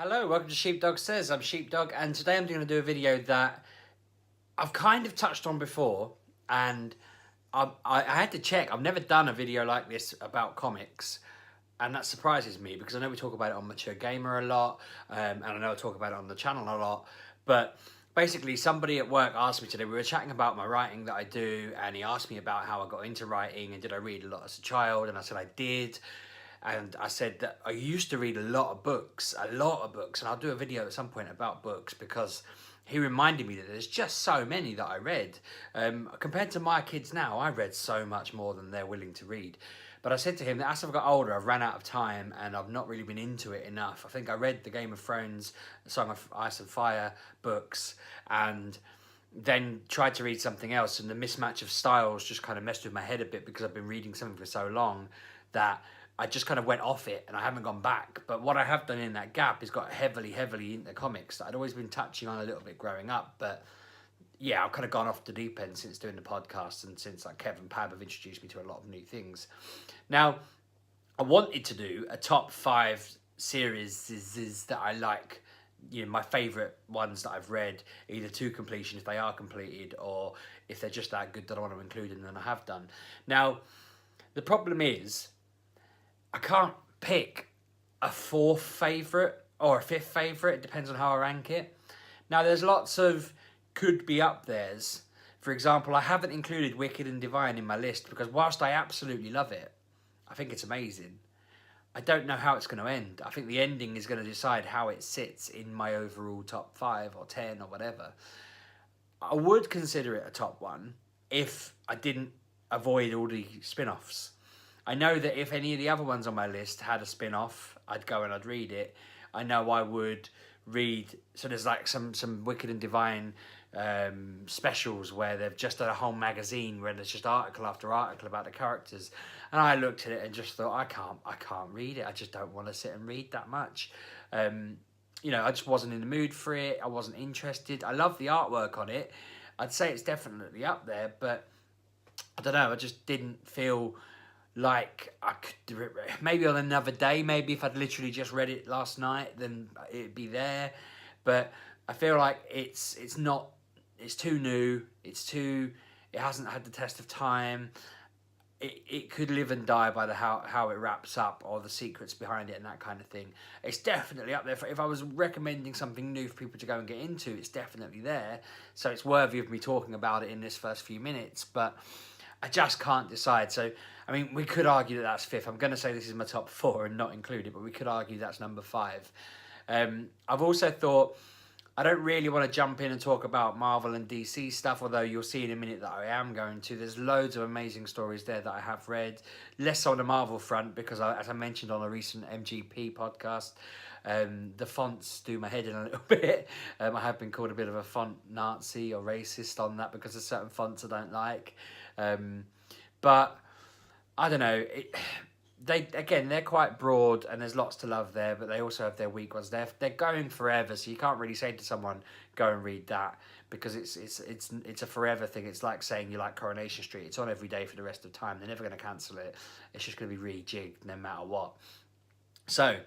Hello, welcome to Sheepdog Says. I'm Sheepdog, and today I'm going to do a video that I've kind of touched on before, and I had to check. I've never done a video like this about comics, and that surprises me because I know we talk about it on Mature Gamer a lot, and I know I talk about it on the channel a lot, but basically somebody at work asked me today, we were chatting about my writing that I do, and he asked me about how I got into writing and did I read a lot as a child, and I said I did. And I said that I used to read a lot of books, and I'll do a video at some point about books because he reminded me that there's just so many that I read. Compared to my kids now, I read so much more than they're willing to read. But I said to him that as I've got older, I've ran out of time and I've not really been into it enough. I think I read the Game of Thrones, the Song of Ice and Fire books, and then tried to read something else, and the mismatch of styles just kind of messed with my head a bit because I've been reading something for so long that I just kind of went off it and I haven't gone back. But what I have done in that gap is got heavily into comics that I'd always been touching on a little bit growing up. But yeah, I've kind of gone off the deep end since doing the podcast and since like Kev and Pab have introduced me to a lot of new things. Now, I wanted to do a top 5 series that I like, you know, my favourite ones that I've read, either to completion if they are completed or if they're just that good that I want to include in them, and I have done. Now, the problem is I can't pick a 4th favourite or a 5th favourite. It depends on how I rank it. Now, there's lots of could be up there's. For example, I haven't included Wicked and Divine in my list because whilst I absolutely love it, I think it's amazing, I don't know how it's going to end. I think the ending is going to decide how it sits in my overall top 5 or 10 or whatever. I would consider it a top 1 if I didn't avoid all the spin-offs. I know that if any of the other ones on my list had a spin-off, I'd go and I'd read it. I know I would read, so there's like some Wicked and Divine specials where they've just done a whole magazine where there's just article after article about the characters, and I looked at it and just thought, I can't read it. I just don't want to sit and read that much. You know, I just wasn't in the mood for it. I wasn't interested. I love the artwork on it. I'd say it's definitely up there, but I don't know, I just didn't feel like I could do it. Maybe on another day, maybe if I'd literally just read it last night, then it'd be there. But I feel like it's too new, it hasn't had the test of time. It could live and die by how it wraps up or the secrets behind it and that kind of thing. It's definitely up there. If I was recommending something new for people to go and get into, it's definitely there. So it's worthy of me talking about it in this first few minutes, but I just can't decide. So, I mean, we could argue that that's 5th. I'm going to say this is my top 4 and not included, but we could argue that's number 5. I've also thought I don't really want to jump in and talk about Marvel and DC stuff, although you'll see in a minute that I am going to. There's loads of amazing stories there that I have read. Less on the Marvel front because, as I mentioned on a recent MGP podcast, the fonts do my head in a little bit. I have been called a bit of a font Nazi or racist on that because there's certain fonts I don't like. But I don't know, they're quite broad and there's lots to love there, but they also have their weak ones. They're going forever, so you can't really say to someone go and read that because it's a forever thing. It's like saying you like Coronation Street. It's on every day for the rest of time. They're never going to cancel it. It's just going to be rejigged no matter what. So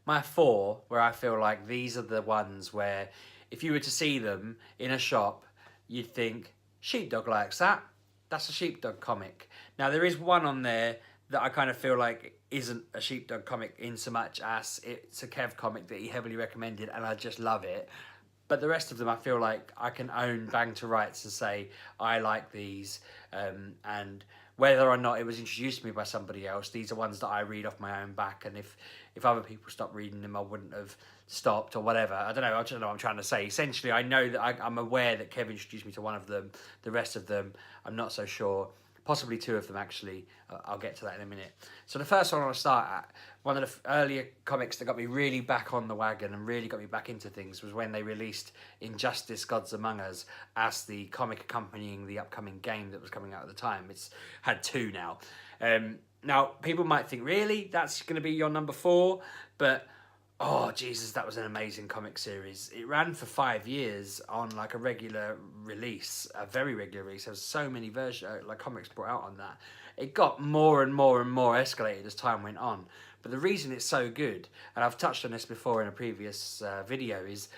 my 4, where I feel like these are the ones where if you were to see them in a shop, you'd think Sheepdog likes that. That's a Sheepdog comic. Now, there is one on there that I kind of feel like isn't a Sheepdog comic in so much as it's a Kev comic that he heavily recommended and I just love it. But the rest of them I feel like I can own bang to rights and say, I like these. And whether or not it was introduced to me by somebody else, these are ones that I read off my own back. And if other people stopped reading them, I wouldn't have stopped or whatever. I don't know what I'm trying to say. Essentially, I know that I'm aware that Kev introduced me to one of them. The rest of them, I'm not so sure. Possibly 2 of them, actually. I'll get to that in a minute. So the first one I want to start at, one of the earlier comics that got me really back on the wagon and really got me back into things was when they released Injustice Gods Among Us as the comic accompanying the upcoming game that was coming out at the time. It's had 2 now. Now, people might think, really? That's going to be your number 4? But oh, Jesus, that was an amazing comic series. It ran for 5 years on like a regular release, a very regular release. There was so many versions, like comics brought out on that. It got more and more and more escalated as time went on. But the reason it's so good, and I've touched on this before in a previous video, is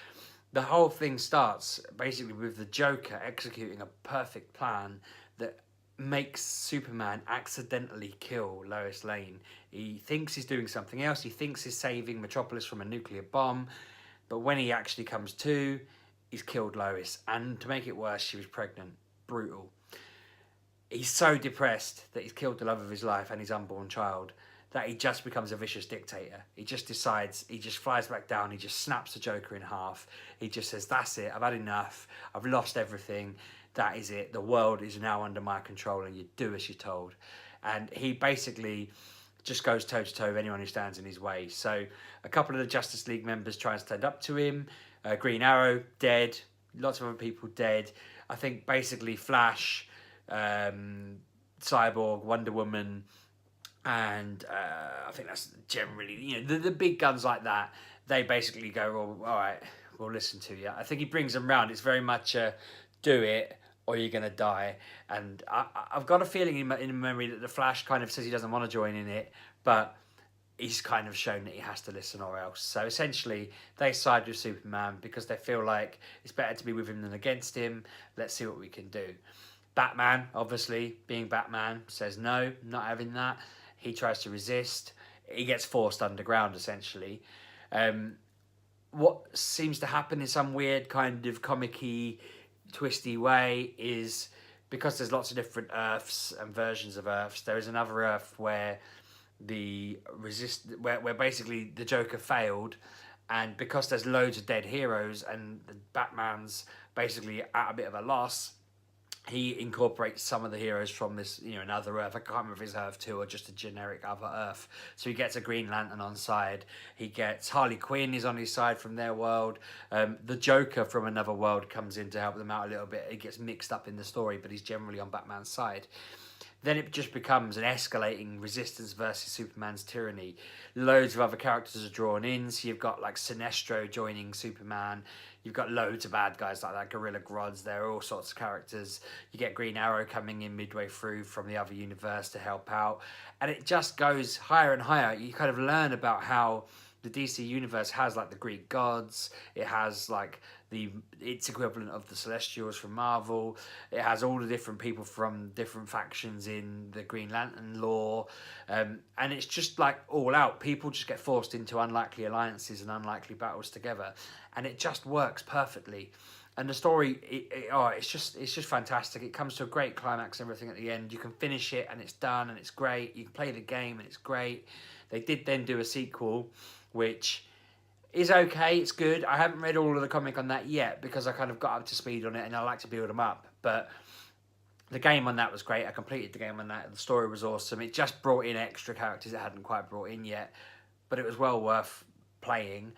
the whole thing starts basically with the Joker executing a perfect plan that makes Superman accidentally kill Lois Lane. He thinks he's doing something else. He thinks he's saving Metropolis from a nuclear bomb. But when he actually comes to, he's killed Lois. And to make it worse, she was pregnant. Brutal. He's so depressed that he's killed the love of his life and his unborn child that he just becomes a vicious dictator. He just decides, he just flies back down, he just snaps the Joker in half. He just says, that's it, I've had enough, I've lost everything, that is it, the world is now under my control and you do as you're told. And he basically just goes toe to toe with anyone who stands in his way. So a couple of the Justice League members try and stand up to him. Green Arrow, dead. Lots of other people dead. I think basically Flash, Cyborg, Wonder Woman, and I think that's generally, you know, the big guns like that, they basically go, well, all right, we'll listen to you. I think he brings them round. It's very much do it or you're going to die. And I've got a feeling in memory that the Flash kind of says he doesn't want to join in it, but he's kind of shown that he has to listen or else. So essentially, they side with Superman because they feel like it's better to be with him than against him. Let's see what we can do. Batman, obviously, being Batman, says no, not having that. He tries to resist. He gets forced underground, essentially. What seems to happen in some weird kind of comic-y, twisty way is because there's lots of different Earths and versions of Earths, there is another Earth where where basically the Joker failed, and because there's loads of dead heroes and the Batman's basically at a bit of a loss, he incorporates some of the heroes from this, you know, another Earth. I can't remember if it's Earth 2 or just a generic other Earth. So he gets a Green Lantern on side. He gets Harley Quinn is on his side from their world. The Joker from another world comes in to help them out a little bit. He gets mixed up in the story, but he's generally on Batman's side. Then it just becomes an escalating resistance versus Superman's tyranny. Loads of other characters are drawn in. So you've got like Sinestro joining Superman. You've got loads of bad guys like that, Gorilla Grodd. There are all sorts of characters. You get Green Arrow coming in midway through from the other universe to help out. And it just goes higher and higher. You kind of learn about how the DC universe has like the Greek gods. It has like its equivalent of the Celestials from Marvel. It has all the different people from different factions in the Green Lantern lore. And it's just like all out. People just get forced into unlikely alliances and unlikely battles together. And it just works perfectly. And the story, it's just fantastic. It comes to a great climax and everything at the end. You can finish it and it's done and it's great. You can play the game and it's great. They did then do a sequel, which is okay, it's good. I haven't read all of the comic on that yet because I kind of got up to speed on it and I like to build them up. But the game on that was great. I completed the game on that. The story was awesome. It just brought in extra characters it hadn't quite brought in yet, but it was well worth playing.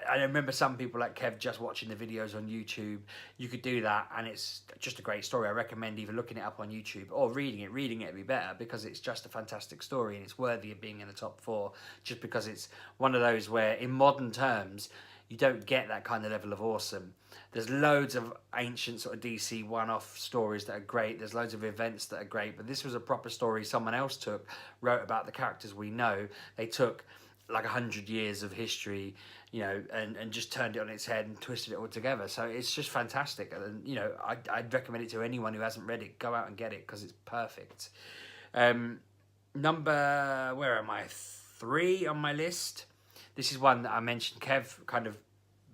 I remember some people like Kev just watching the videos on YouTube. You could do that and it's just a great story. I recommend either looking it up on YouTube or reading it. Reading it would be better because it's just a fantastic story and it's worthy of being in the top 4 just because it's one of those where in modern terms you don't get that kind of level of awesome. There's loads of ancient sort of DC one-off stories that are great. There's loads of events that are great, but this was a proper story someone else wrote about the characters we know. They took like 100 years of history, you know, and just turned it on its head and twisted it all together. So it's just fantastic. And, you know, I'd recommend it to anyone who hasn't read it. Go out and get it because it's perfect. Number, where am I? 3 on my list. This is one that I mentioned. Kev kind of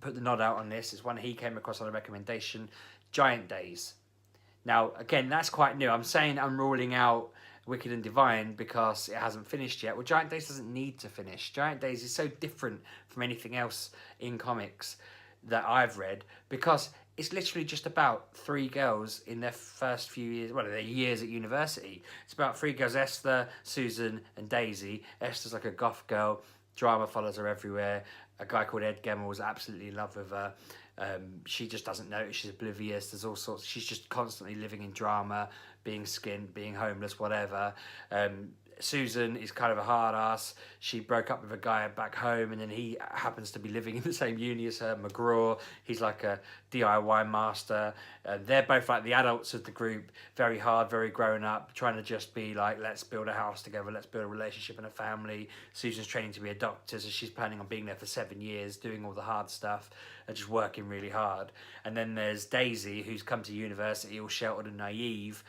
put the nod out on this. It's one he came across on a recommendation. Giant Days. Now, again, that's quite new. I'm saying I'm ruling out Wicked and Divine because it hasn't finished yet. Well, Giant Days doesn't need to finish. Giant Days is so different from anything else in comics that I've read because it's literally just about 3 girls in their first few years, well, their years at university. It's about 3 girls, Esther, Susan and Daisy. Esther's like a goth girl. Drama follows her everywhere. A guy called Ed Gemmell is absolutely in love with her. She just doesn't notice. She's oblivious. There's all sorts. She's just constantly living in drama, being skinned, being homeless, whatever. Susan is kind of a hard ass. She broke up with a guy back home, and then he happens to be living in the same uni as her, McGraw. He's like a DIY master. They're both like the adults of the group, very hard, very grown up, trying to just be like, let's build a house together, let's build a relationship and a family. Susan's training to be a doctor, so she's planning on being there for 7 years, doing all the hard stuff, and just working really hard. And then there's Daisy, who's come to university all sheltered and naive,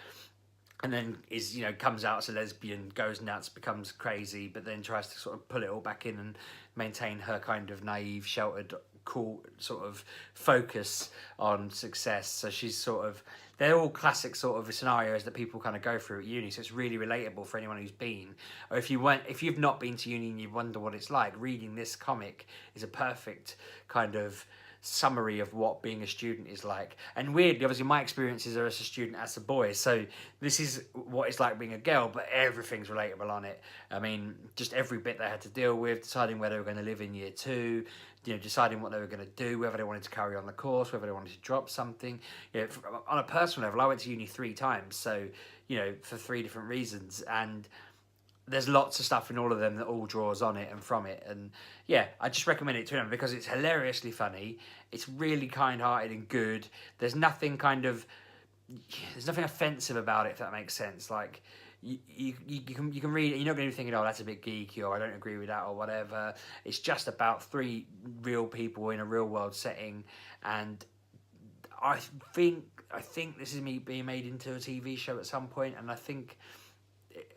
and then is, you know, comes out as a lesbian, goes nuts, becomes crazy, but then tries to sort of pull it all back in and maintain her kind of naive, sheltered, cool sort of focus on success. So she's sort of, they're all classic sort of scenarios that people kind of go through at uni, so it's really relatable for anyone who's been, or if you've not been to uni and you wonder what it's like, reading this comic is a perfect kind of summary of what being a student is like. And weirdly, obviously my experiences are as a student, as a boy, so this is what it's like being a girl, but everything's relatable on it. I mean, just every bit they had to deal with, deciding where they were going to live in year 2, you know, deciding what they were going to do, whether they wanted to carry on the course, whether they wanted to drop something. You know, on a personal level, I went to uni 3 times, so, you know, for 3 different reasons, and there's lots of stuff in all of them that all draws on it and from it. And yeah, I just recommend it to them because it's hilariously funny. It's really kind-hearted and good. There's nothing offensive about it, if that makes sense. Like, you can read it, you're not going to be thinking, oh, that's a bit geeky, or I don't agree with that, or whatever. It's just about 3 real people in a real world setting, and I think this is being made into a TV show at some point, and I think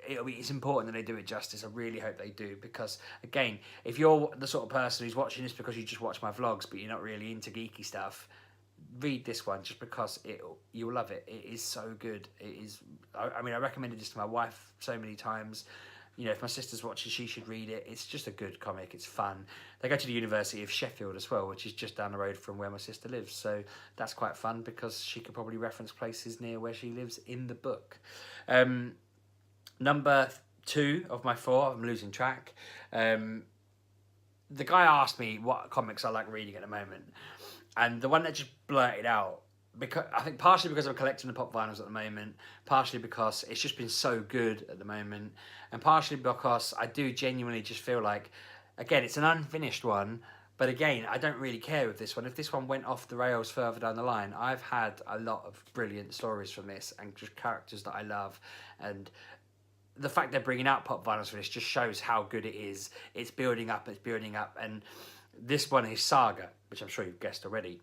it's important that they do it justice. I really hope they do, because again, if you're the sort of person who's watching this because you just watch my vlogs but you're not really into geeky stuff, read this one just because you'll love it. It is so good. It is. I mean, I recommended this to my wife so many times. You know, if my sister's watching, she should read it. It's just a good comic. It's fun. They go to the University of Sheffield as well, which is just down the road from where my sister lives. So that's quite fun because she could probably reference places near where she lives in the book. Number 2 of my 4, I'm losing track. The guy asked me what comics I like reading at the moment, and the one that just blurted out, because I think partially because I'm collecting the pop vinyls at the moment, partially because it's just been so good at the moment, and partially because I do genuinely just feel like, again, it's an unfinished one, but again, I don't really care with this one. If this one went off the rails further down the line, I've had a lot of brilliant stories from this and just characters that I love, and the fact they're bringing out pop vinyls for this just shows how good it is. It's building up, and this one is Saga, which I'm sure you've guessed already.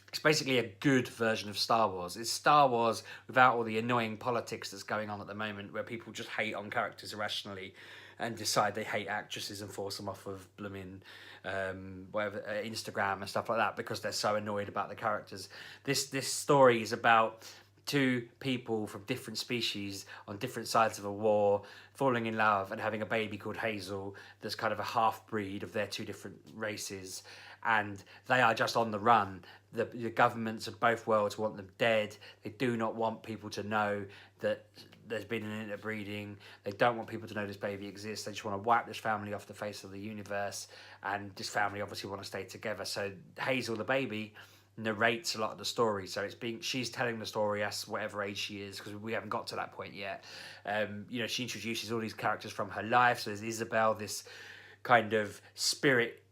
It's basically a good version of Star Wars. It's Star Wars without all the annoying politics that's going on at the moment, where people just hate on characters irrationally and decide they hate actresses and force them off of blooming Instagram and stuff like that because they're so annoyed about the characters. This story is about 2 people from different species on different sides of a war falling in love and having a baby called Hazel that's kind of a half-breed of their 2 different races, and they are just on the run. The governments of both worlds want them dead. They do not want people to know that there's been an interbreeding. They don't want people to know this baby exists. They just want to wipe this family off the face of the universe, and this family obviously want to stay together. So Hazel, the baby, narrates a lot of the story, so she's telling the story as whatever age she is, because we haven't got to that point yet. You know, she introduces all these characters from her life. So there's Isabel, this kind of spirit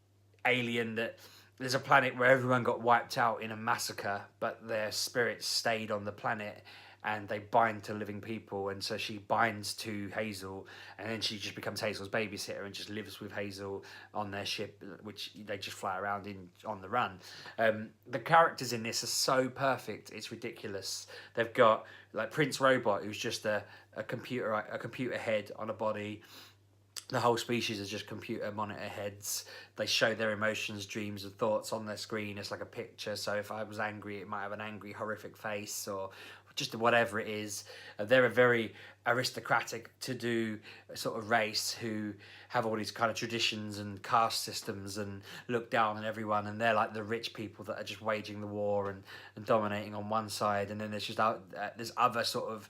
alien that there's a planet where everyone got wiped out in a massacre, but their spirits stayed on the planet and they bind to living people, and so she binds to Hazel, and then she just becomes Hazel's babysitter and just lives with Hazel on their ship, which they just fly around in on the run. The characters in this are so perfect, it's ridiculous. They've got like Prince Robot, who's just a computer head on a body. The whole species is just computer monitor heads. They show their emotions, dreams, and thoughts on their screen. It's like a picture. So if I was angry, it might have an angry, horrific face, or just whatever it is. They're a very aristocratic, to-do sort of race who have all these kind of traditions and caste systems and look down on everyone. And they're like the rich people that are just waging the war and dominating on one side. And then there's just there's other sort of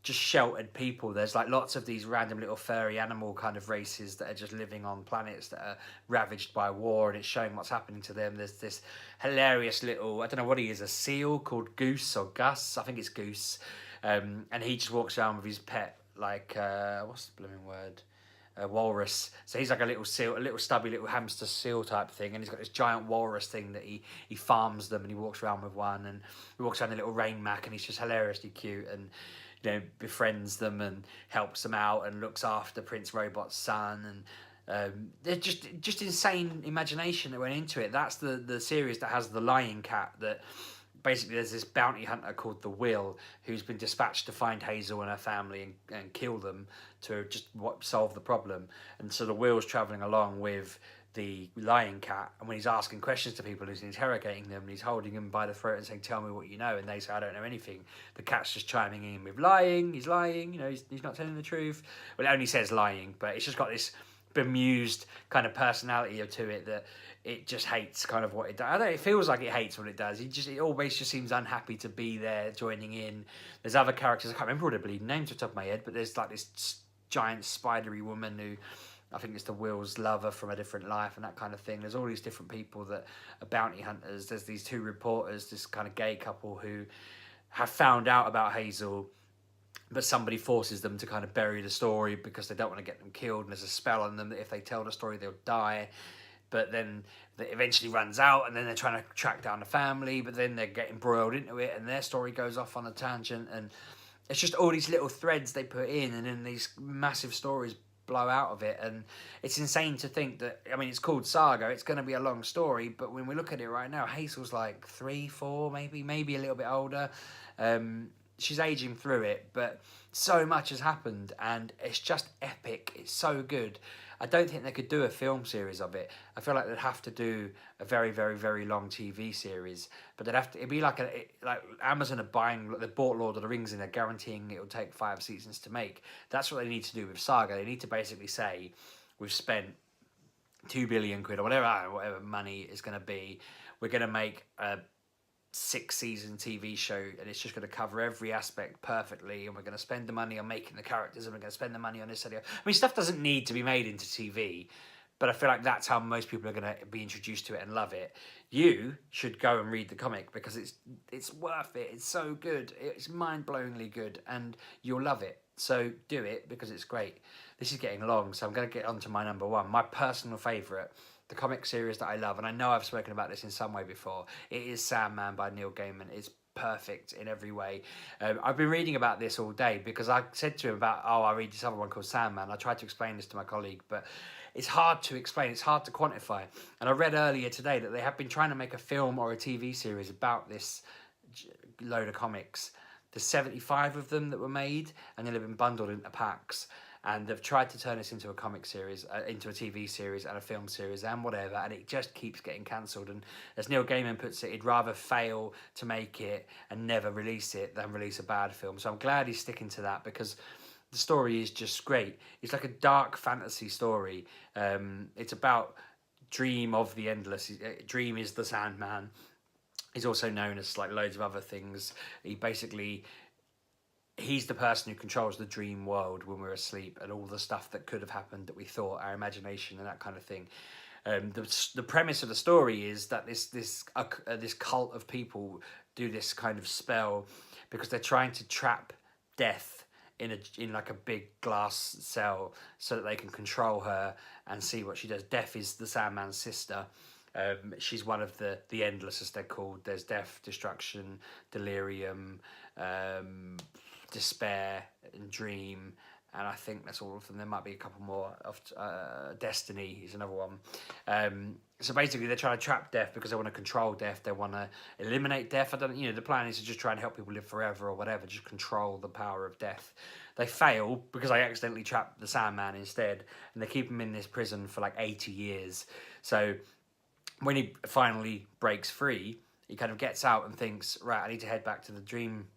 just sheltered people. There's like lots of these random little furry animal kind of races that are just living on planets that are ravaged by war, and it's showing what's happening to them. There's this hilarious little, I don't know what he is, a seal called Goose or Gus, I think it's Goose, and he just walks around with his pet like what's the blooming word? A walrus. So he's like a little seal, a little stubby little hamster seal type thing, and he's got this giant walrus thing that he farms them, and he walks around with one, and he walks around a little rain mac, and he's just hilariously cute, and befriends them and helps them out and looks after Prince Robot's son, and they're just insane imagination that went into it. That's the series that has the lion cat that. Basically, there's this bounty hunter called the Will who's been dispatched to find Hazel and her family and kill them to just solve the problem. And so the Will's travelling along with the lion cat, and when he's asking questions to people, he's interrogating them, and he's holding them by the throat and saying, "Tell me what you know," and they say, "I don't know anything." The cat's just chiming in with lying, he's lying, he's not telling the truth. Well, it only says lying, but it's just got this bemused kind of personality to it that it just hates kind of what it does. I don't know, it feels like it hates what it does. It always just seems unhappy to be there, joining in. There's other characters, I can't remember all the bleeding names off the top of my head, but there's like this giant spidery woman who I think it's the Will's lover from a different life and that kind of thing. There's all these different people that are bounty hunters. There's these two reporters, this kind of gay couple who have found out about Hazel, but somebody forces them to kind of bury the story because they don't want to get them killed, and there's a spell on them that if they tell the story they'll die. But then it eventually runs out, and then they're trying to track down the family, but then they're getting embroiled into it, and their story goes off on a tangent, and it's just all these little threads they put in, and then these massive stories blow out of it. And it's insane to think that, I mean, it's called Saga, it's going to be a long story, but when we look at it right now, Hazel's like 3, 4, maybe a little bit older. She's aging through it, but so much has happened, and it's just epic. It's so good. I don't think they could do a film series of it. I feel like they'd have to do a very, very, very long TV series, but it'd be like Amazon they bought Lord of the Rings and they're guaranteeing it'll take 5 seasons to make. That's what they need to do with Saga. They need to basically say, we've spent 2 billion quid or whatever money is going to be. We're going to make a 6-season TV show, and it's just going to cover every aspect perfectly, and we're going to spend the money on making the characters, and we're going to spend the money on this idea. I mean, stuff doesn't need to be made into TV, but I feel like that's how most people are going to be introduced to it and love it. You should go and read the comic because it's worth it. It's so good. It's mind-blowingly good, and you'll love it. So do it because it's great. This is getting long, so I'm going to get on to my number one, my personal favourite. The comic series that I love, and I know I've spoken about this in some way before. It is Sandman by Neil Gaiman. It's perfect in every way. I've been reading about this all day because I said to him about, I read this other one called Sandman. I tried to explain this to my colleague, but it's hard to explain. It's hard to quantify. And I read earlier today that they have been trying to make a film or a TV series about this load of comics. There's 75 of them that were made, and they've been bundled into packs. And they've tried to turn this into a comic series, into a TV series and a film series and whatever, and it just keeps getting cancelled. And as Neil Gaiman puts it, he'd rather fail to make it and never release it than release a bad film. So I'm glad he's sticking to that because the story is just great. It's like a dark fantasy story. It's about Dream of the Endless. Dream is the Sandman. He's also known as like loads of other things. He's the person who controls the dream world when we're asleep, and all the stuff that could have happened that we thought, our imagination and that kind of thing. The premise of the story is that this cult of people do this kind of spell because they're trying to trap death in like a big glass cell so that they can control her and see what she does. Death is the Sandman's sister. She's one of the Endless, as they're called. There's death, destruction, delirium, despair, and dream, and I think that's all of them. There might be a couple more. Destiny is another one. So basically, they're trying to trap death because they want to control death. They want to eliminate death. The plan is to just try and help people live forever or whatever. Just control the power of death. They fail because they accidentally trap the Sandman instead, and they keep him in this prison for like 80 years. So when he finally breaks free, he kind of gets out and thinks, right, I need to head back to the dream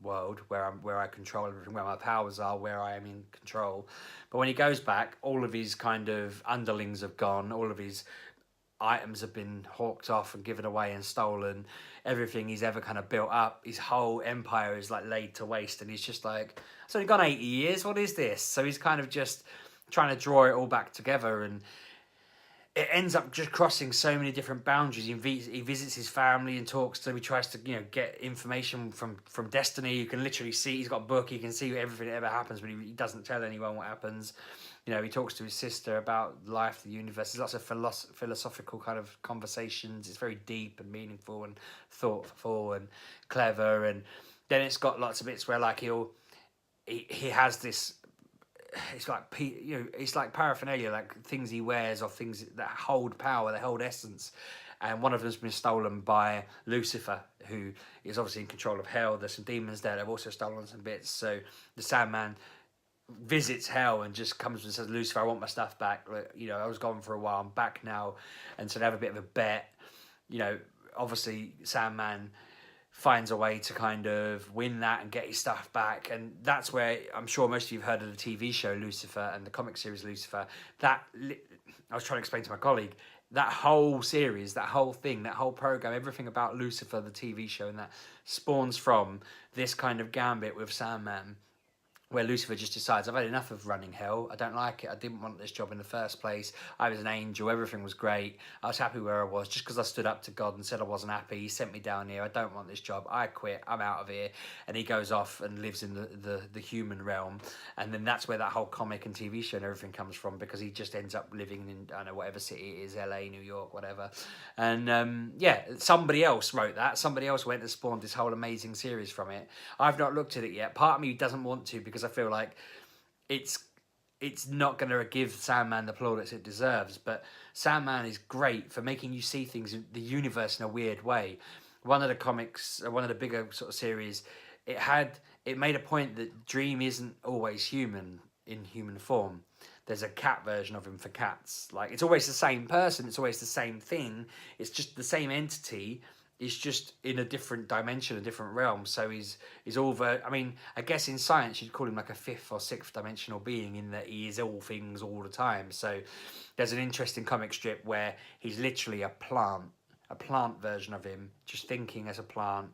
world where I control everything, where my powers are, where I am in control. But when he goes back, all of his kind of underlings have gone, all of his items have been hawked off and given away and stolen. Everything he's ever kind of built up, his whole empire is like laid to waste, and he's just like, it's only gone 80 years, what is this? So he's kind of just trying to draw it all back together, and it ends up just crossing so many different boundaries. He visits his family and talks to them. He tries to, get information from Destiny. You can literally see, he's got a book. He can see everything that ever happens, but he doesn't tell anyone what happens. He talks to his sister about life, the universe. There's lots of philosophical kind of conversations. It's very deep and meaningful and thoughtful and clever. And then it's got lots of bits where like he has this, it's like it's like paraphernalia, like things he wears or things that hold power, they hold essence. And one of them's been stolen by Lucifer, who is obviously in control of hell. There's some demons there. They've also stolen some bits. So the Sandman visits hell and just comes and says, Lucifer, I want my stuff back. I was gone for a while. I'm back now. And so they have a bit of a bet. Obviously Sandman finds a way to kind of win that and get his stuff back. And that's where I'm sure most of you have heard of the TV show Lucifer and the comic series Lucifer. I was trying to explain to my colleague, that whole series, that whole thing, that whole program, everything about Lucifer, the TV show, and that spawns from this kind of gambit with Sandman, where Lucifer just decides, I've had enough of running hell. I don't like it. I didn't want this job in the first place. I was an angel. Everything was great. I was happy where I was. Just because I stood up to God and said I wasn't happy, he sent me down here. I don't want this job. I quit. I'm out of here. And he goes off and lives in the human realm. And then that's where that whole comic and TV show and everything comes from, because he just ends up living in, I don't know, whatever city it is, LA, New York, whatever. And somebody else wrote that. Somebody else went and spawned this whole amazing series from it. I've not looked at it yet. Part of me doesn't want to, because I feel like it's not going to give Sandman the plaudits it deserves. But Sandman is great for making you see things in the universe in a weird way. One of the comics, one of the bigger sort of series, it made a point that Dream isn't always human in human form. There's a cat version of him for cats. Like, it's always the same person. It's always the same thing. It's just the same entity. It's just in a different dimension, a different realm. So he's I guess in science you'd call him like a fifth or sixth dimensional being, in that he is all things all the time. So there's an interesting comic strip where he's literally a plant version of him, just thinking as a plant,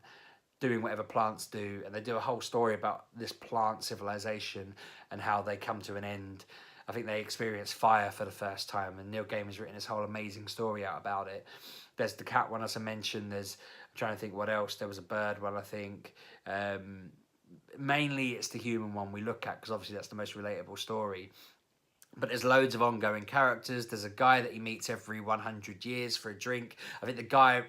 doing whatever plants do. And they do a whole story about this plant civilization and how they come to an end. I think they experience fire for the first time, and Neil Gaiman's written this whole amazing story out about it. There's the cat one, as I mentioned. I'm trying to think what else. There was a bird one, I think. Mainly it's the human one we look at, because obviously that's the most relatable story. But there's loads of ongoing characters. There's a guy that he meets every 100 years for a drink. I think the guy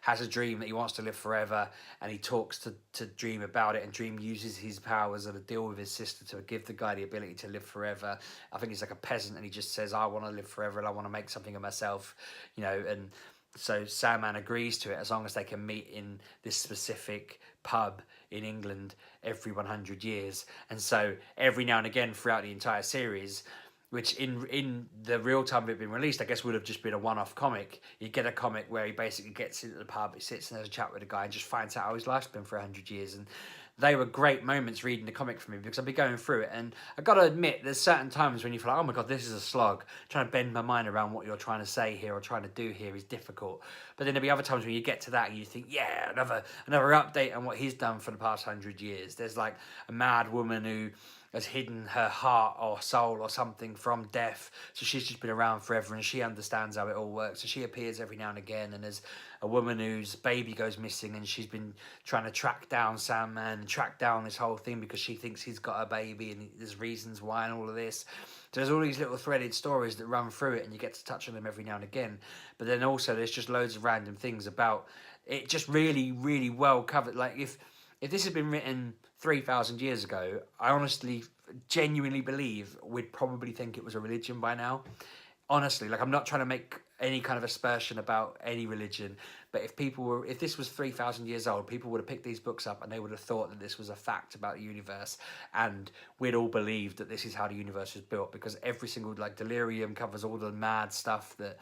has a dream that he wants to live forever, and he talks to Dream about it, and Dream uses his powers as a deal with his sister to give the guy the ability to live forever. I think he's like a peasant, and he just says, I want to live forever and I want to make something of myself, and so Sandman agrees to it, as long as they can meet in this specific pub in England every 100 years. And so every now and again throughout the entire series, which in the real time of it being released, I guess would have just been a one-off comic. You get a comic where he basically gets into the pub, he sits and has a chat with a guy and just finds out how his life's been for 100 years. And they were great moments reading the comic for me, because I'd be going through it, and I got to admit, there's certain times when you feel like, oh my god, this is a slog. Trying to bend my mind around what you're trying to say here or trying to do here is difficult. But then there'll be other times when you get to that and you think, yeah, another update on what he's done for the past 100 years. There's like a mad woman who has hidden her heart or soul or something from death, so she's just been around forever and she understands how it all works, so she appears every now and again. And there's a woman whose baby goes missing, and she's been trying to track down Sandman and track down this whole thing because she thinks he's got a baby, and there's reasons why and all of this. So there's all these little threaded stories that run through it, and you get to touch on them every now and again. But then also there's just loads of random things about it, just really, really well covered. Like if this had been written 3,000 years ago, I honestly, genuinely believe we'd probably think it was a religion by now. Honestly, like, I'm not trying to make any kind of aspersion about any religion, but if this was 3,000 years old, people would have picked these books up and they would have thought that this was a fact about the universe, and we'd all believed that this is how the universe was built, because every single, like, Delirium covers all the mad stuff that,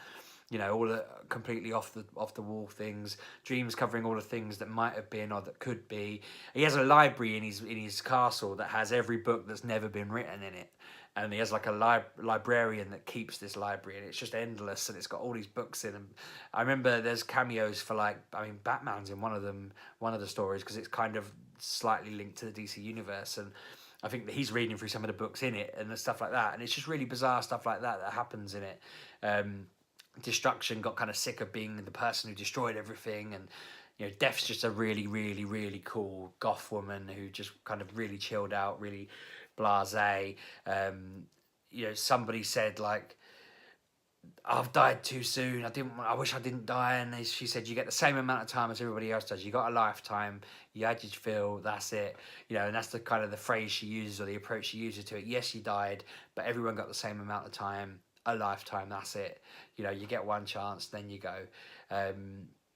all the completely off the wall things. Dream's covering all the things that might have been or that could be. He has a library in his castle that has every book that's never been written in it, and he has like a librarian that keeps this library, and it's just endless, and it's got all these books in them. I remember there's cameos for, like, Batman's in one of the stories, because it's kind of slightly linked to the DC universe, and I think that he's reading through some of the books in it and the stuff like that, and it's just really bizarre stuff like that happens in it. Destruction got kind of sick of being the person who destroyed everything, and you know, Death's just a really, really, really cool goth woman who just kind of really chilled out, really blasé. You know, somebody said like, I've died too soon. I wish I didn't die. And she said, you get the same amount of time as everybody else does. You got a lifetime. You had your fill. That's it. You know, and that's the kind of the phrase she uses, or the approach she uses to it. Yes, you died, but everyone got the same amount of time. A lifetime. That's it. You know, you get one chance, then you go.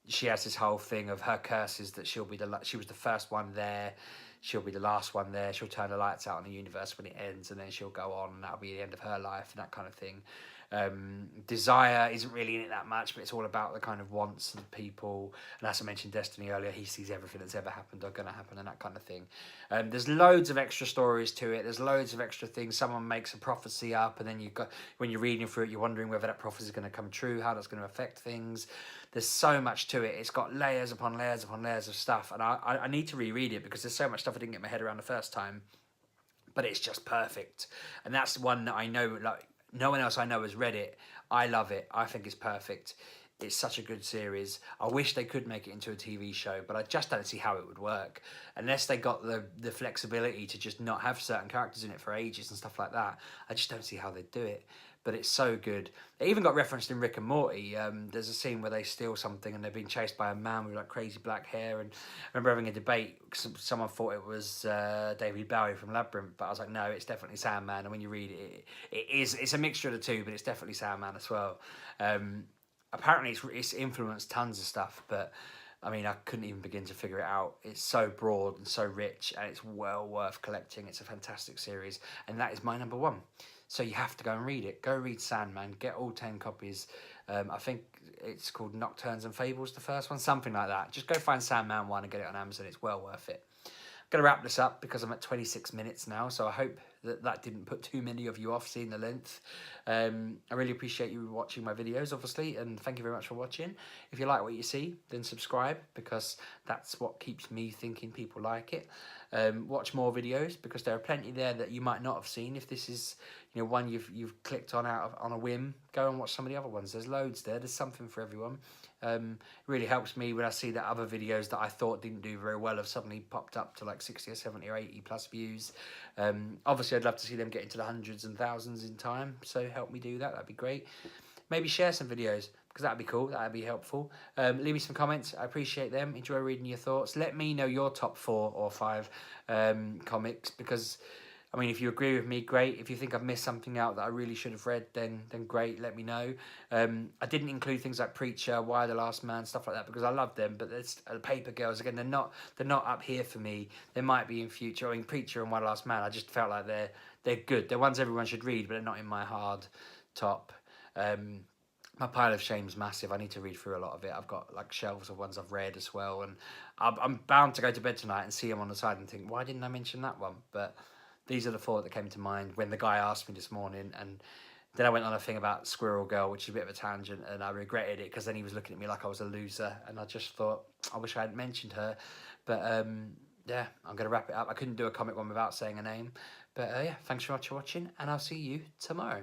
She has this whole thing of her curses that she was the first one there. She'll be the last one there. She'll turn the lights out on the universe when it ends, and then she'll go on, and that'll be the end of her life, and that kind of thing. Desire isn't really in it that much, but it's all about the kind of wants of people. And as I mentioned Destiny earlier, he sees everything that's ever happened or going to happen, and that kind of thing. There's loads of extra stories to it. There's loads of extra things. Someone makes a prophecy up, and then when you're reading through it, you're wondering whether that prophecy is going to come true, how that's going to affect things. There's so much to it. It's got layers upon layers upon layers of stuff, and I need to reread it because there's so much stuff I didn't get my head around the first time. But it's just perfect, and that's one that I know, like, no one else I know has read it. I love it. I think it's perfect. It's such a good series. I wish they could make it into a TV show, but I just don't see how it would work. Unless they got the flexibility to just not have certain characters in it for ages and stuff like that. I just don't see how they'd do it. But it's so good. It even got referenced in Rick and Morty. There's a scene where they steal something and they're being chased by a man with like crazy black hair. And I remember having a debate. Someone thought it was David Bowie from Labyrinth, but I was like, no, it's definitely Sandman. And when you read it, it's a mixture of the two, but it's definitely Sandman as well. Apparently, it's influenced tons of stuff, but I mean, I couldn't even begin to figure it out. It's so broad and so rich, and it's well worth collecting. It's a fantastic series, and that is my number one. So you have to go and read it. Go read Sandman. Get all 10 copies. I think it's called Nocturnes and Fables, the first one, something like that. Just go find Sandman 1 and get it on Amazon. It's well worth it. I'm going to wrap this up because I'm at 26 minutes now, so I hope that didn't put too many of you off seeing the length. I really appreciate you watching my videos, obviously, and thank you very much for watching. If you like what you see, then subscribe, because that's what keeps me thinking people like it. Watch more videos, because there are plenty there that you might not have seen. If this is, you know, one you've clicked on on a whim, go and watch some of the other ones. There's loads there. There's something for everyone. It really helps me when I see that other videos that I thought didn't do very well have suddenly popped up to like 60 or 70 or 80 plus views. Obviously, I'd love to see them get into the hundreds and thousands in time, so help me do that. That'd be great. Maybe share some videos, because that'd be cool. That'd be helpful. Leave me some comments. I appreciate them. Enjoy reading your thoughts. Let me know your top 4 or 5 comics, because I mean, if you agree with me, great. If you think I've missed something out that I really should have read, then great, let me know. I didn't include things like Preacher, Why the Last Man, stuff like that, because I love them. But there's Paper Girls, again, they're not up here for me. They might be in future. I mean, Preacher and Why the Last Man, I just felt like they're good. They're ones everyone should read, but they're not in my hard top. My pile of shame's massive. I need to read through a lot of it. I've got like shelves of ones I've read as well, and I'm bound to go to bed tonight and see them on the side and think, why didn't I mention that one? But these are the 4 that came to mind when the guy asked me this morning, and then I went on a thing about Squirrel Girl, which is a bit of a tangent, and I regretted it because then he was looking at me like I was a loser, and I just thought, I wish I hadn't mentioned her. But yeah, I'm going to wrap it up. I couldn't do a comic one without saying a name. But yeah, thanks so much for watching, and I'll see you tomorrow.